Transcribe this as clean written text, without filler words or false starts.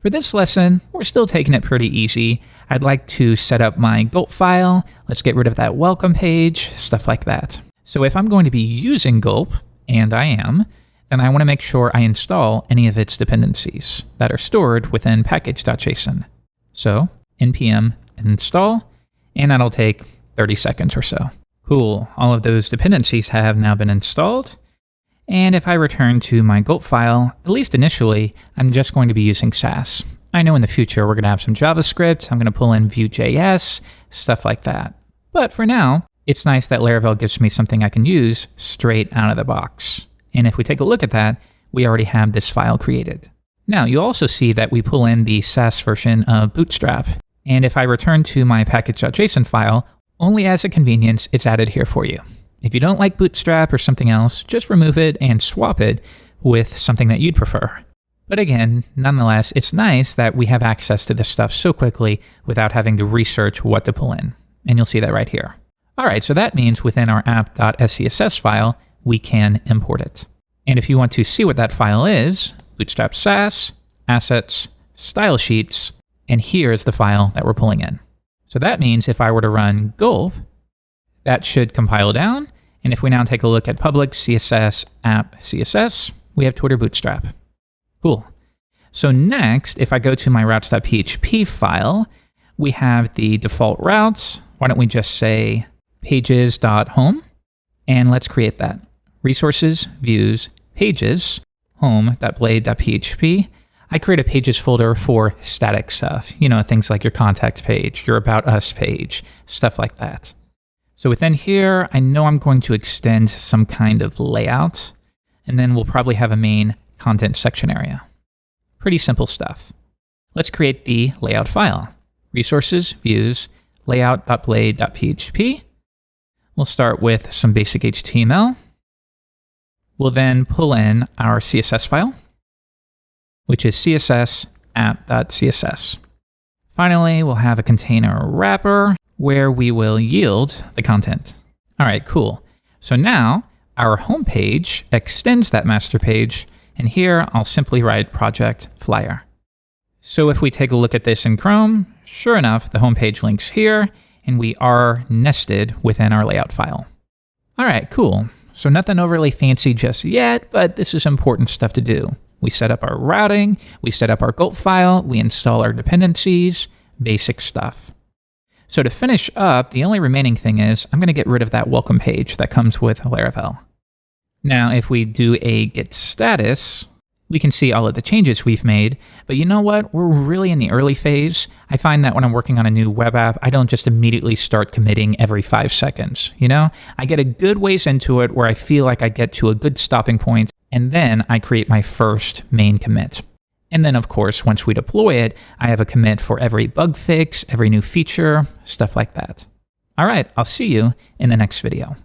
For this lesson, we're still taking it pretty easy. I'd like to set up my Gulp file. Let's get rid of that welcome page, stuff like that. So if I'm going to be using Gulp, and I am, then I want to make sure I install any of its dependencies that are stored within package.json. So npm install, and that'll take 30 seconds or so. Cool, all of those dependencies have now been installed. And if I return to my Gulp file, at least initially, I'm just going to be using Sass. I know in the future we're going to have some JavaScript, I'm going to pull in Vue.js, stuff like that. But for now, it's nice that Laravel gives me something I can use straight out of the box. And if we take a look at that, we already have this file created. Now, you also see that we pull in the Sass version of Bootstrap. And if I return to my package.json file, only as a convenience, it's added here for you. If you don't like Bootstrap or something else, just remove it and swap it with something that you'd prefer. But again, nonetheless, it's nice that we have access to this stuff so quickly without having to research what to pull in. And you'll see that right here. All right, so that means within our app.scss file, we can import it. And if you want to see what that file is, Bootstrap Sass, Assets, Style Sheets, and here is the file that we're pulling in. So that means if I were to run Gulp, that should compile down. And if we now take a look at public CSS app CSS, we have Twitter Bootstrap. Cool. So next, if I go to my routes.php file, we have the default routes. Why don't we just say pages.home? And let's create that. Resources, views, pages, home.blade.php. I create a pages folder for static stuff. You know, things like your contact page, your about us page, stuff like that. So within here, I know I'm going to extend some kind of layout, and then we'll probably have a main content section area. Pretty simple stuff. Let's create the layout file. Resources, views, layout.blade.php. We'll start with some basic HTML. We'll then pull in our CSS file, which is css app.css. Finally, we'll have a container wrapper where we will yield the content. All right, cool. So now our home page extends that master page, and here I'll simply write project flyer. So if we take a look at this in Chrome, sure enough, the home page links here, and we are nested within our layout file. All right, cool. So nothing overly fancy just yet, but this is important stuff to do. We set up our routing, we set up our Gulp file, we install our dependencies, basic stuff. So to finish up, the only remaining thing is I'm going to get rid of that welcome page that comes with Laravel. Now, if we do a git status, we can see all of the changes we've made. But you know what? We're really in the early phase. I find that when I'm working on a new web app, I don't just immediately start committing every 5 seconds. You know, I get a good ways into it where I feel like I get to a good stopping point, and then I create my first main commit. And then, of course, once we deploy it, I have a commit for every bug fix, every new feature, stuff like that. All right, I'll see you in the next video.